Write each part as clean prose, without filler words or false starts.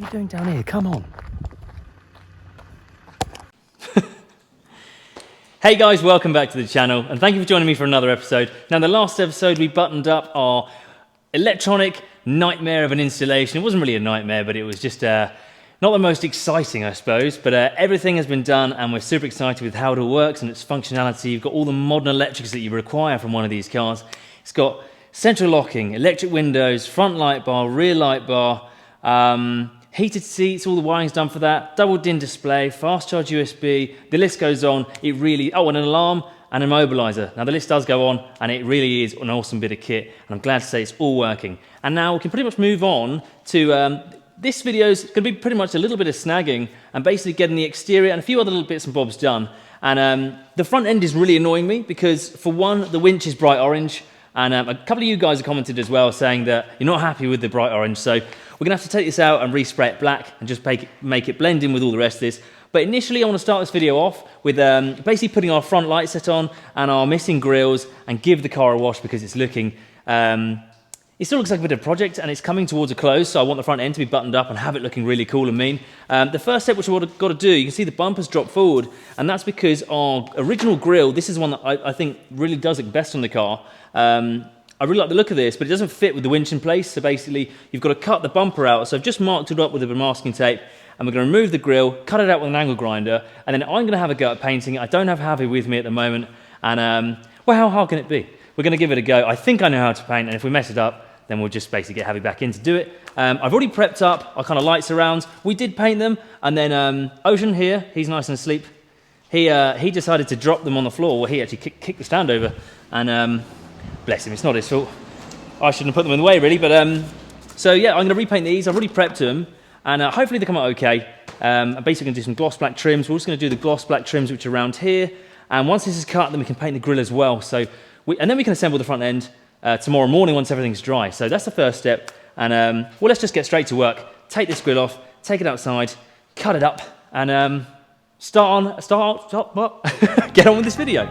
What are you doing down here? Come on. Hey guys, welcome back to the channel, and thank you for joining me for another episode. Now, in the last episode, we buttoned up our electronic nightmare of an installation. It wasn't really a nightmare, but it was just not the most exciting, I suppose. But everything has been done, and we're super excited with how it all works and its functionality. You've got all the modern electrics that you require from one of these cars. It's got central locking, electric windows, front light bar, rear light bar, heated seats, all the wiring's done for that, double DIN display, fast charge USB, the list goes on. It really, and an alarm and an immobilizer. Now the list does go on, and it really is an awesome bit of kit, and I'm glad to say it's all working. And now we can pretty much move on to, this video's gonna be pretty much a little bit of snagging, and basically getting the exterior and a few other little bits and bobs done. And the front end is really annoying me, because for one, the winch is bright orange, and a couple of you guys have commented as well saying that you're not happy with the bright orange, so we're going to have to take this out and respray it black and just make it blend in with all the rest of this. But initially I want to start this video off with basically putting our front light set on and our missing grills and give the car a wash, because it's looking, it still looks like a bit of a project and it's coming towards a close, so I want the front end to be buttoned up and have it looking really cool and mean. The first step which we've got to do, you can see the bumpers drop forward, and that's because our original grill, this is one that I think really does look best on the car. I really like the look of this, but it doesn't fit with the winch in place, so basically you've got to cut the bumper out. So I've just marked it up with a bit of masking tape, and we're going to remove the grill, cut it out with an angle grinder, and then I'm going to have a go at painting it. I don't have Javi with me at the moment, and well, how hard can it be? We're going to give it a go. I think I know how to paint, and if we mess it up, then we'll just basically get Javi back in to do it. I've already prepped up our kind of lights around. We did paint them, and then Ocean here, he's nice and asleep. He decided to drop them on the floor. Well, he actually kicked the stand over, and bless him, it's not his fault. I shouldn't have put them in the way, really, but so yeah, I'm going to repaint these. I've already prepped them, and hopefully they come out okay. I'm basically going to do some gloss black trims. We're just going to do the gloss black trims which are around here, and once this is cut, then we can paint the grille as well. So and then we can assemble the front end tomorrow morning once everything's dry. So that's the first step, and well, let's just get straight to work. Take this grill off, take it outside, cut it up, and get on with this video.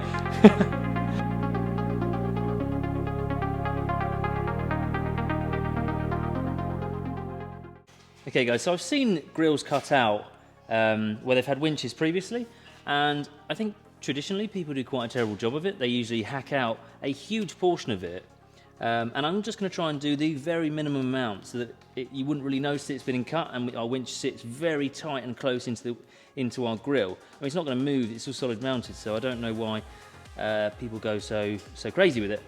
Okay guys, so I've seen grills cut out where they've had winches previously, and I think traditionally people do quite a terrible job of it. They usually hack out a huge portion of it, and I'm just going to try and do the very minimum amount so that you wouldn't really notice it's been cut, and our winch sits very tight and close into our grill. I mean, it's not going to move, it's all solid mounted, so I don't know why people go so crazy with it.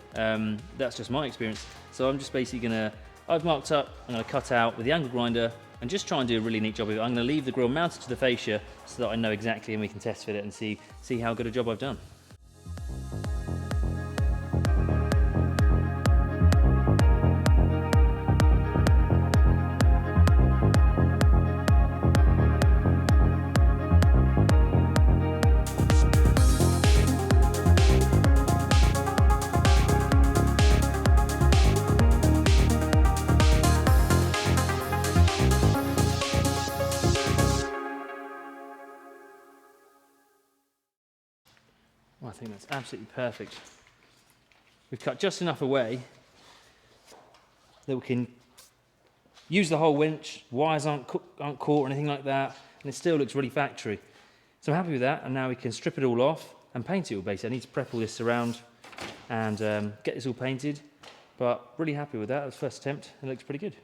That's just my experience. So I'm just basically I've marked up, I'm going to cut out with the angle grinder and just try and do a really neat job of it. I'm going to leave the grill mounted to the fascia so that I know exactly, and we can test fit it and see how good a job I've done. Well, I think that's absolutely perfect. We've cut just enough away that we can use the whole winch, wires aren't caught or anything like that, and it still looks really factory. So I'm happy with that, and now we can strip it all off and paint it all basically. I need to prep all this around and get this all painted, but really happy with that. That was the first attempt, it looks pretty good.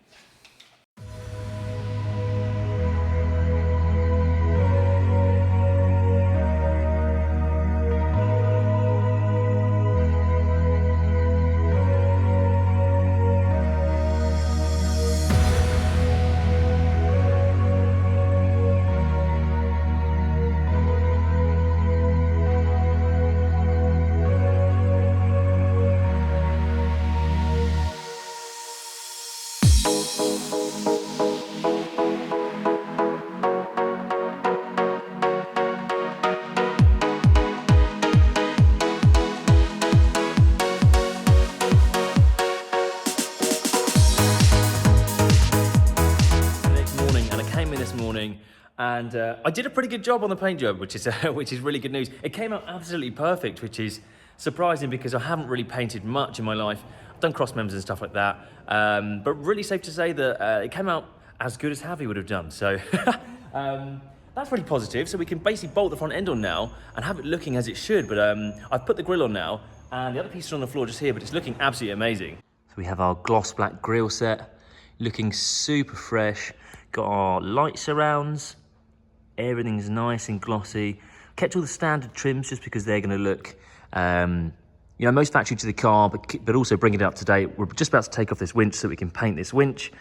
And I did a pretty good job on the paint job, which is really good news. It came out absolutely perfect, which is surprising because I haven't really painted much in my life. I've done cross members and stuff like that, but really safe to say that it came out as good as Javi would have done. So that's really positive. So we can basically bolt the front end on now and have it looking as it should. But I've put the grill on now, and the other piece is on the floor just here, but it's looking absolutely amazing. So we have our gloss black grill set, looking super fresh. Got our light surrounds, everything's nice and glossy. Kept all the standard trims just because they're going to look, you know, most factory to the car, but also bring it up to date. We're just about to take off this winch so we can paint this winch,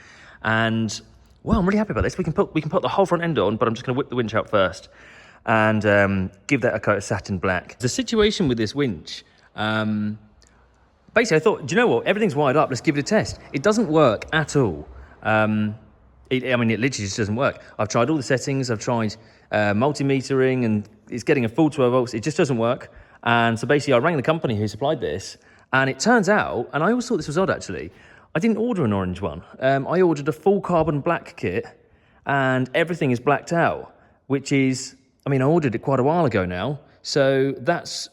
and well, I'm really happy about this. We can put the whole front end on, but I'm just going to whip the winch out first and give that a coat of satin black. The situation with this winch, basically, I thought, do you know what? Everything's wired up. Let's give it a test. It doesn't work at all. I mean, it literally just doesn't work. I've tried all the settings. I've tried multimetering, and it's getting a full 12 volts. It just doesn't work. And so basically, I rang the company who supplied this, and it turns out, and I always thought this was odd actually, I didn't order an orange one. I ordered a full carbon black kit, and everything is blacked out, which is, I mean, I ordered it quite a while ago now, so that's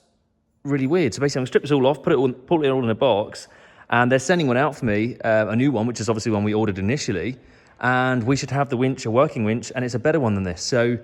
really weird. So basically, I'm gonna strip this all off, put it all in a box, and they're sending one out for me, a new one, which is obviously one we ordered initially, and we should have the winch, a working winch, and it's a better one than this. So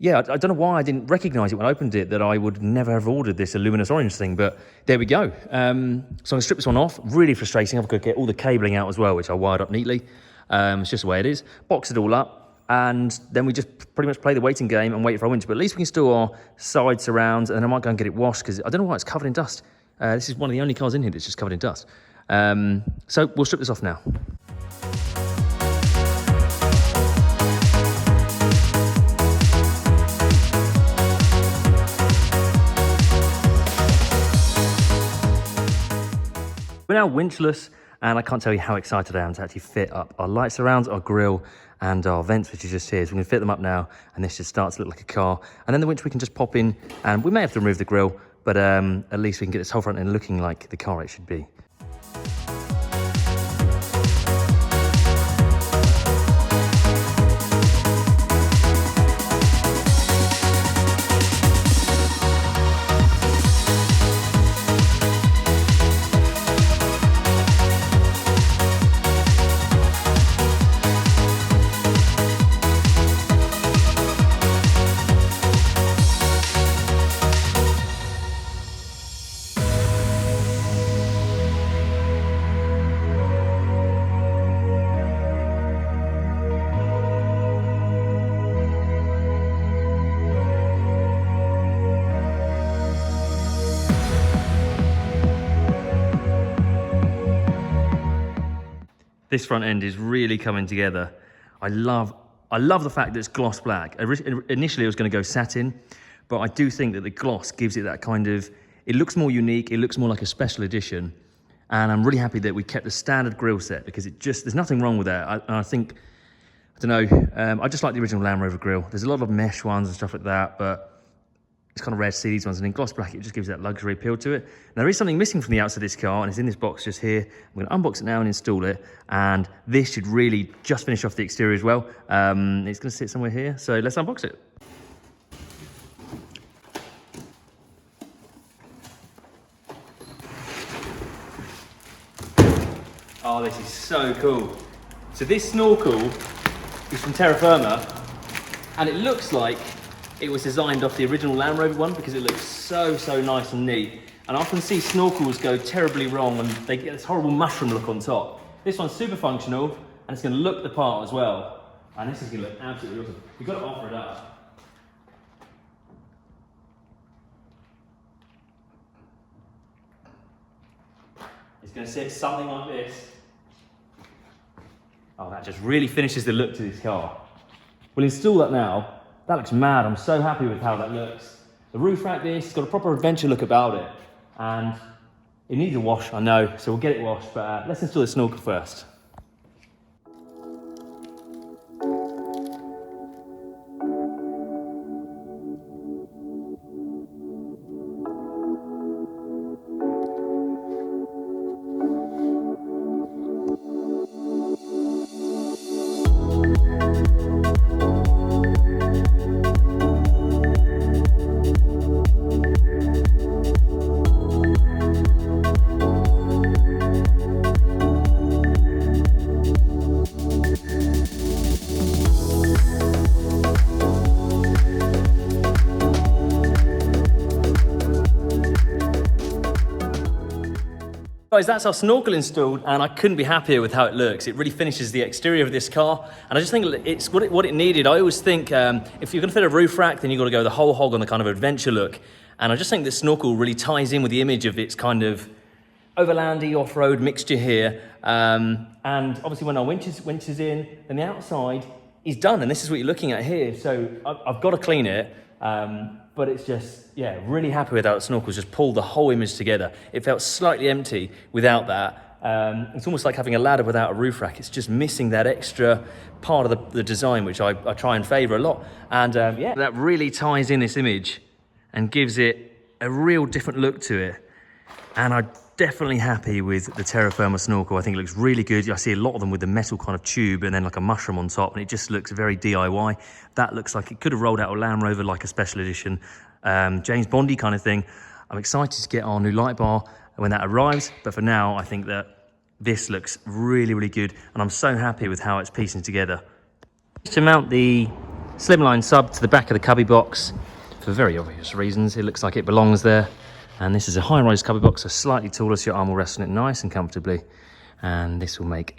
yeah, I don't know why I didn't recognise it when I opened it, that I would never have ordered this luminous orange thing, but there we go. So I'm gonna strip this one off. Really frustrating. I've got to get all the cabling out as well, which I wired up neatly. It's just the way it is. Box it all up, and then we just pretty much play the waiting game and wait for our winch. But at least we can store our side surrounds, and then I might go and get it washed, because I don't know why it's covered in dust. This is one of the only cars in here that's just covered in dust. So we'll strip this off now. We're now winchless, and I can't tell you how excited I am to actually fit up our light surrounds, our grille, and our vents, which is just here. So we're going to fit them up now, and this just starts to look like a car. And then the winch we can just pop in, and we may have to remove the grille, but at least we can get this whole front end looking like the car it should be. This front end is really coming together. I love the fact that it's gloss black. Initially, I was going to go satin, but I do think that the gloss gives it that kind of, it looks more unique, it looks more like a special edition. And I'm really happy that we kept the standard grille set, because it just, there's nothing wrong with that. I think, I don't know, I just like the original Land Rover grille. There's a lot of mesh ones and stuff like that, but it's kind of rare to see these ones, and in gloss black, it just gives that luxury appeal to it. Now, there is something missing from the outside of this car, and it's in this box just here. I'm going to unbox it now and install it, and this should really just finish off the exterior as well. It's going to sit somewhere here, so let's unbox it. Oh, this is so cool. So this snorkel is from Terra Firma, and it looks like it was designed off the original Land Rover one, because it looks so nice and neat. And I often see snorkels go terribly wrong, and they get this horrible mushroom look on top. This one's super functional, and it's going to look the part as well. And this is going to look absolutely awesome. You've got to offer it up. It's going to sit something like this. Oh, that just really finishes the look to this car. We'll install that now. That looks mad. I'm so happy with how that looks. The roof rack, this, it's got a proper adventure look about it. And it needs a wash, I know, so we'll get it washed. But let's install the snorkel first. Guys, that's our snorkel installed, and I couldn't be happier with how it looks. It really finishes the exterior of this car, and I just think it's what it needed. I always think if you're gonna fit a roof rack, then you've got to go the whole hog on the kind of adventure look. And I just think this snorkel really ties in with the image of its kind of overlandy off-road mixture here. And obviously when our winch is in, then the outside is done, and this is what you're looking at here. So I've got to clean it. But it's just, yeah, really happy with how the snorkels just pulled the whole image together. It felt slightly empty without that. It's almost like having a ladder without a roof rack. It's just missing that extra part of the design, which I try and favour a lot. And yeah, that really ties in this image and gives it a real different look to it. And I'm definitely happy with the Terra Firma snorkel. I think it looks really good. I see a lot of them with the metal kind of tube and then like a mushroom on top, and it just looks very DIY. That looks like it could have rolled out a Land Rover, like a special edition, James Bondy kind of thing. I'm excited to get our new light bar when that arrives, but for now, I think that this looks really, really good, and I'm so happy with how it's piecing together. To mount the slimline sub to the back of the cubby box, for very obvious reasons, it looks like it belongs there. And this is a high-rise cubby box, so slightly taller, so your arm will rest on it nice and comfortably. And this will make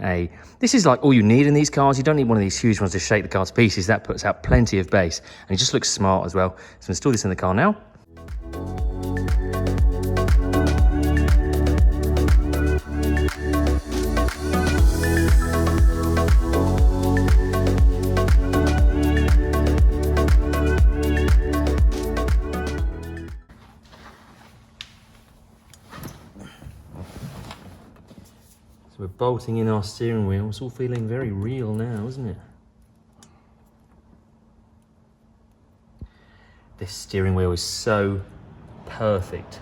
this is like all you need in these cars. You don't need one of these huge ones to shake the car to pieces. That puts out plenty of bass, and it just looks smart as well. So install this in the car now. So we're bolting in our steering wheel. It's all feeling very real now, isn't it? This steering wheel is so perfect.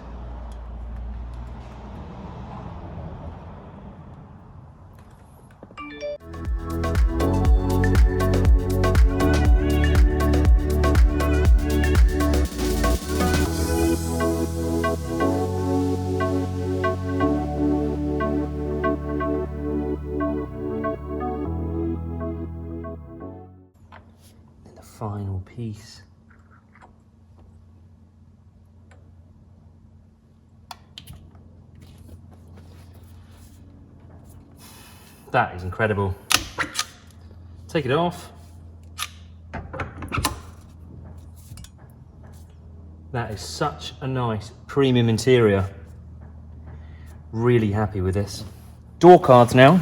Final piece. That is incredible. Take it off. That is such a nice premium interior. Really happy with this. Door cards now.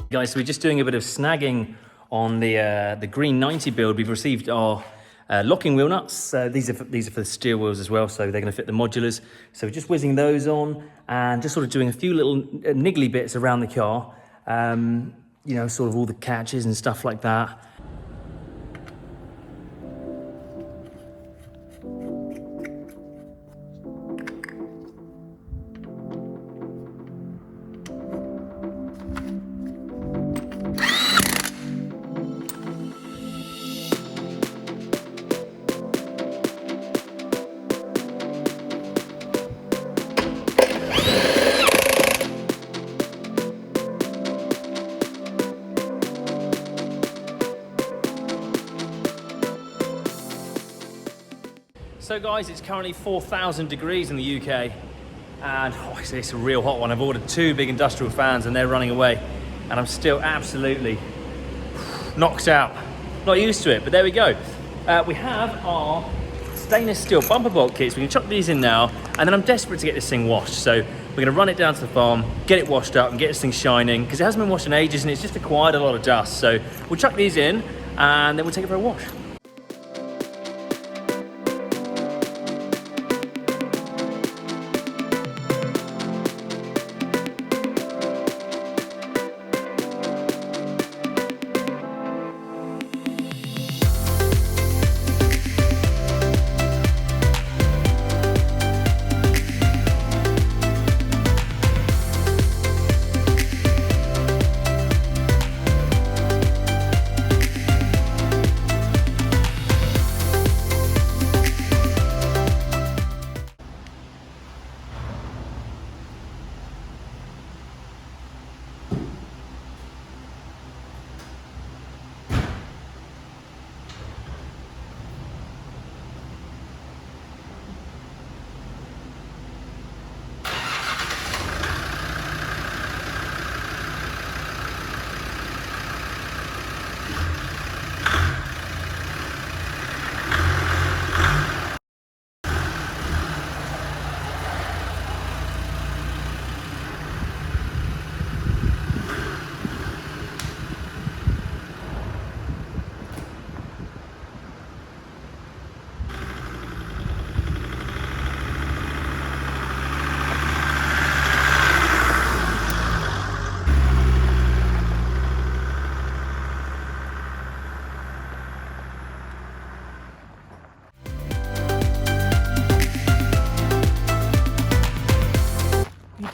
Guys, so we're just doing a bit of snagging on the Green 90 build. We've received our locking wheel nuts. These are for the steel wheels as well, so they're going to fit the modulars. So we're just whizzing those on and just sort of doing a few little niggly bits around the car. You know, sort of all the catches and stuff like that. So guys, it's currently 4,000 degrees in the UK, and it's a real hot one. I've ordered 2 big industrial fans and they're running away, and I'm still absolutely knocked out. Not used to it, but there we go. We have our stainless steel bumper bolt kits. We can chuck these in now, and then I'm desperate to get this thing washed. So we're gonna run it down to the farm, get it washed up and get this thing shining, because it hasn't been washed in ages and it's just acquired a lot of dust. So we'll chuck these in and then we'll take it for a wash.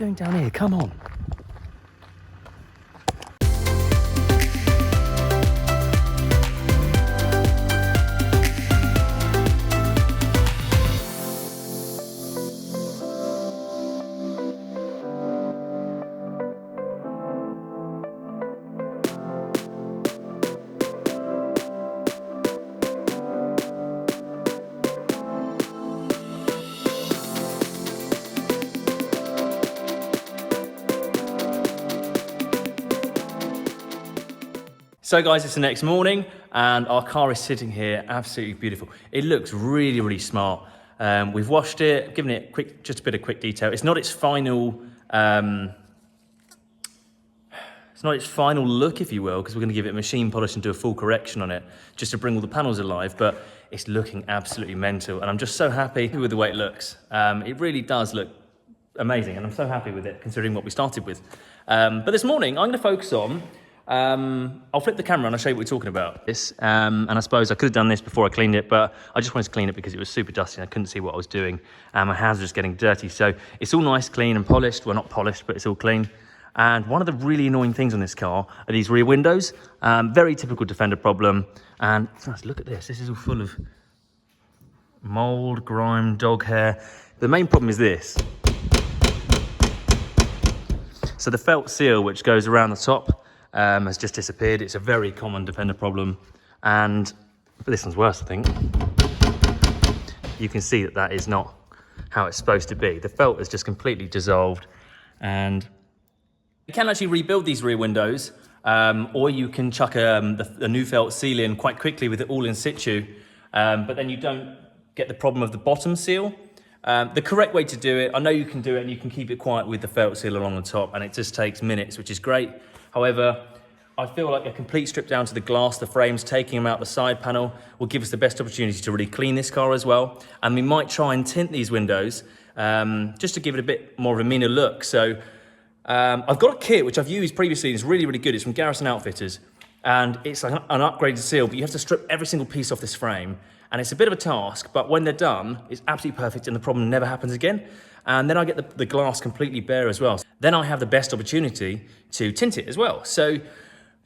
doing down here? Come on. So guys, it's the next morning and our car is sitting here absolutely beautiful. It looks really, really smart. We've washed it, given it just a bit of quick detail. It's not its final look, if you will, because we're going to give it machine polish and do a full correction on it just to bring all the panels alive, but it's looking absolutely mental and I'm just so happy with the way it looks. It really does look amazing and I'm so happy with it considering what we started with. But this morning I'm going to focus on I'll flip the camera and I'll show you what we're talking about. And I suppose I could have done this before I cleaned it, but I just wanted to clean it because it was super dusty and I couldn't see what I was doing. My hands were just getting dirty. So it's all nice, clean and polished. Well, not polished, but it's all clean. And one of the really annoying things on this car are these rear windows. Very typical Defender problem. And look at this. This is all full of mold, grime, dog hair. The main problem is this. So the felt seal, which goes around the top, has just disappeared. It's a very common Defender problem, but this one's worse, I think. You can see that that is not how it's supposed to be. The felt is just completely dissolved, and you can actually rebuild these rear windows, or you can chuck a new felt seal in quite quickly with it all in situ, but then you don't get the problem of the bottom seal. The correct way to do it, I know you can do it and you can keep it quiet with the felt seal along the top, and it just takes minutes, which is great. However, I feel like a complete strip down to the glass, the frames, taking them out the side panel will give us the best opportunity to really clean this car as well. And we might try and tint these windows just to give it a bit more of a meaner look. So I've got a kit which I've used previously and it's really, really good. It's from Garrison Outfitters and it's like an upgraded seal, but you have to strip every single piece off this frame. And it's a bit of a task, but when they're done, it's absolutely perfect and the problem never happens again. And then I get the glass completely bare as well. Then I have the best opportunity to tint it as well. So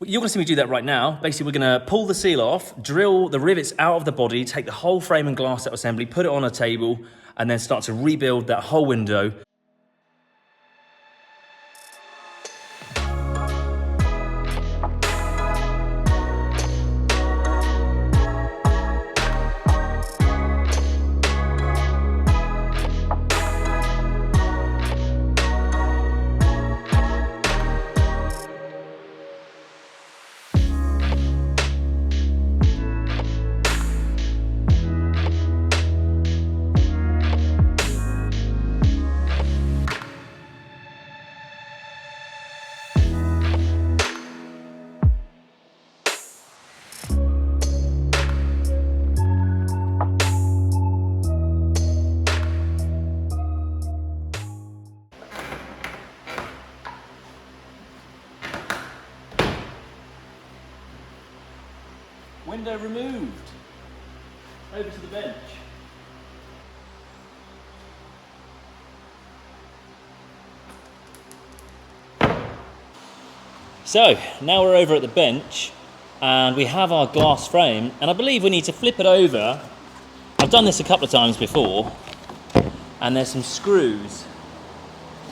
you're gonna see me do that right now. Basically, we're gonna pull the seal off, drill the rivets out of the body, take the whole frame and glass out assembly, put it on a table, and then start to rebuild that whole window. Window removed. Over to the bench. So now we're over at the bench and we have our glass frame and I believe we need to flip it over. I've done this a couple of times before and there's some screws.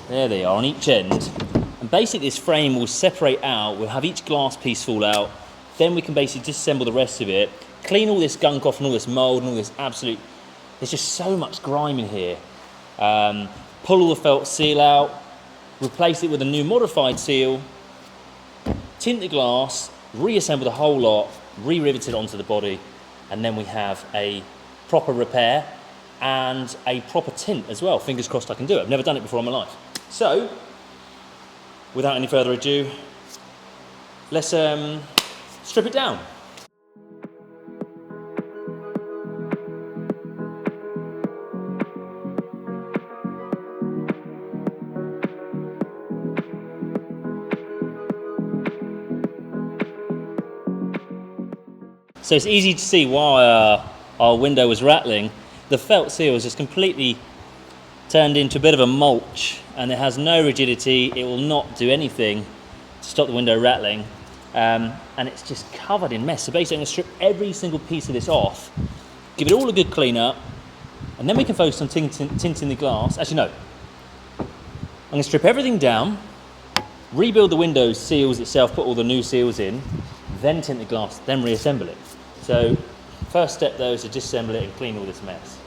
There they are on each end. And basically this frame will separate out, we'll have each glass piece fall out. Then we can basically disassemble the rest of it, clean all this gunk off and all this mold and all this there's just so much grime in here. Pull all the felt seal out, replace it with a new modified seal, tint the glass, reassemble the whole lot, re-rivet it onto the body, and then we have a proper repair and a proper tint as well. Fingers crossed I can do it. I've never done it before in my life. So, without any further ado, let's strip it down. So it's easy to see why our window was rattling. The felt seal is just completely turned into a bit of a mulch, and it has no rigidity. It will not do anything to stop the window rattling, and it's just covered in mess. So basically I'm going to strip every single piece of this off, give it all a good clean up, and then we can focus on tinting the glass. Actually no, I'm going to strip everything down, rebuild the window seals itself, put all the new seals in, then tint the glass, then reassemble it. So first step though is to disassemble it and clean all this mess.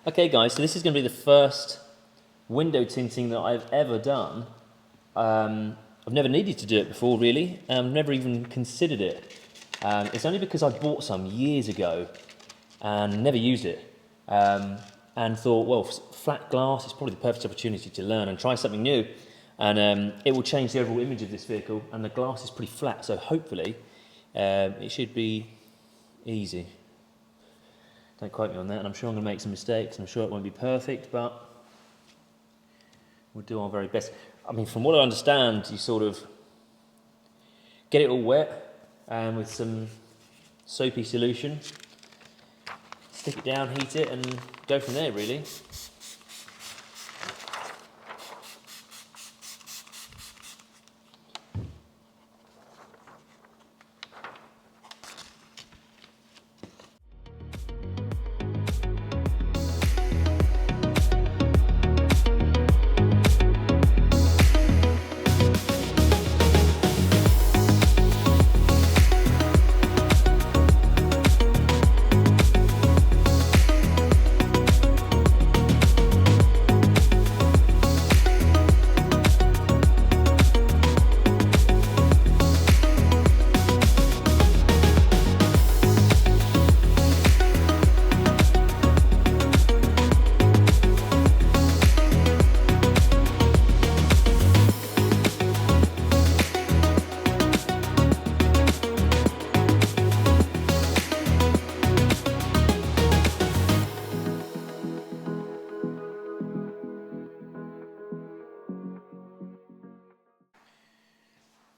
Okay guys, so this is going to be the first window tinting that I've ever done. I've never needed to do it before really, I've never even considered it. It's only because I bought some years ago and never used it, and thought, well, flat glass is probably the perfect opportunity to learn and try something new, and it will change the overall image of this vehicle, and the glass is pretty flat, so hopefully it should be easy. Don't quote me on that, and I'm sure I'm going to make some mistakes, and I'm sure it won't be perfect, but we'll do our very best. I mean, from what I understand, you sort of get it all wet with some soapy solution, stick it down, heat it, and go from there, really.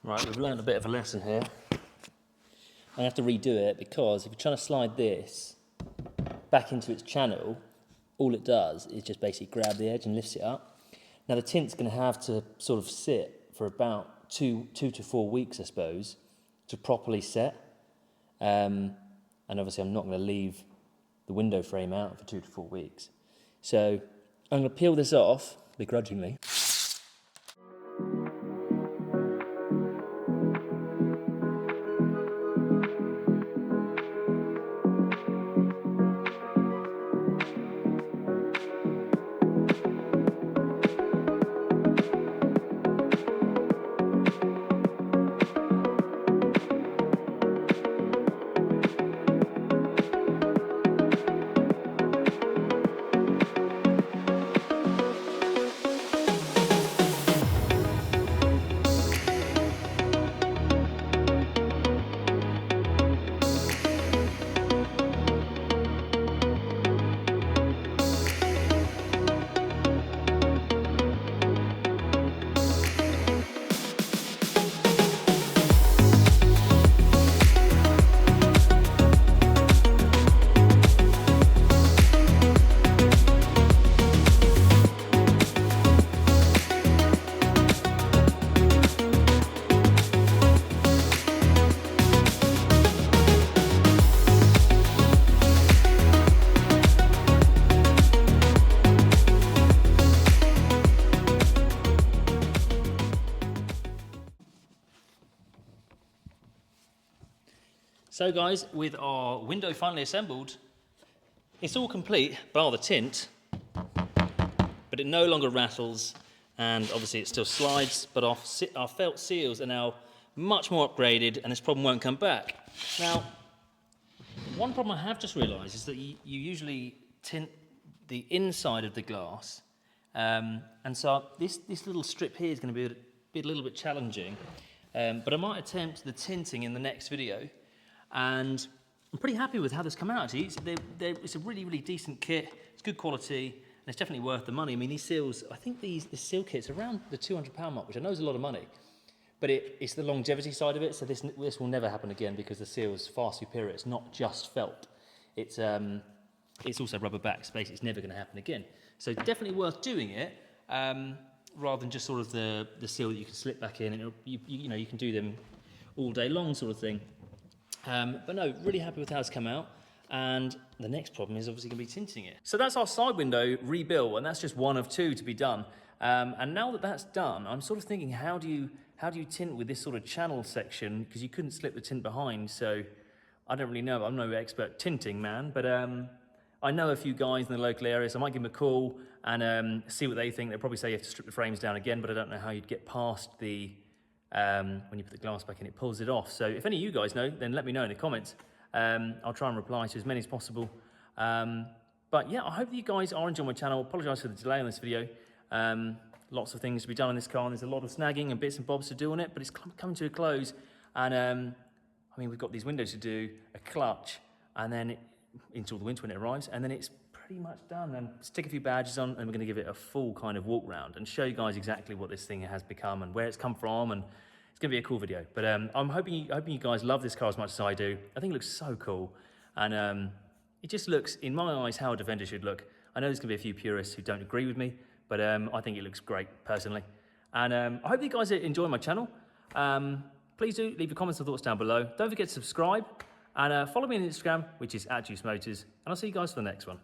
Right, we've learned a bit of a lesson here. I have to redo it because if you're trying to slide this back into its channel, all it does is just basically grab the edge and lifts it up. Now the tint's going to have to sort of sit for about two to 4 weeks, I suppose, to properly set. And obviously I'm not going to leave the window frame out for 2 to 4 weeks. So I'm going to peel this off, begrudgingly. So guys, with our window finally assembled, it's all complete, bar the tint, but it no longer rattles, and obviously it still slides, but our felt seals are now much more upgraded, and this problem won't come back. Now, one problem I have just realised is that you usually tint the inside of the glass. And so this little strip here is going to be a little bit challenging, but I might attempt the tinting in the next video. And I'm pretty happy with how this come out, actually. It's a really, really decent kit. It's good quality, and it's definitely worth the money. I mean, these seals, I think this seal kit's around the £200 mark, which I know is a lot of money, but it's the longevity side of it, so this will never happen again because the seal's far superior. It's not just felt. It's also rubber back space. It's never going to happen again. So definitely worth doing it, rather than just sort of the seal that you can slip back in, and you know, you can do them all day long sort of thing. But no, really happy with how it's come out. And the next problem is obviously going to be tinting it. So that's our side window rebuilt, and that's just one of two to be done. And now that that's done, I'm sort of thinking, how do you tint with this sort of channel section? Because you couldn't slip the tint behind, so I don't really know. I'm no expert tinting man, but I know a few guys in the local area, so I might give them a call and see what they think. They'll probably say you have to strip the frames down again, but I don't know how you'd get past the when you put the glass back in, it pulls it off. So if any of you guys know, then let me know in the comments. I'll try and reply to as many as possible. But yeah, I hope that you guys are enjoying my channel. Apologise for the delay on this video. Lots of things to be done on this car, and there's a lot of snagging and bits and bobs to do on it, but it's coming to a close. And I mean, we've got these windows to do, a clutch, and then install the winch when it arrives, and then it's pretty much done. And stick a few badges on, and we're going to give it a full kind of walk round and show you guys exactly what this thing has become and where it's come from, and it's going to be a cool video. But I'm hoping you guys love this car as much as I do. I think it looks so cool, and it just looks, in my eyes, how a Defender should look. I know there's going to be a few purists who don't agree with me, but I think it looks great personally. And I hope you guys enjoy my channel. Please do leave your comments and thoughts down below. Don't forget to subscribe, and follow me on Instagram, which is @JuiceMotors, and I'll see you guys for the next one.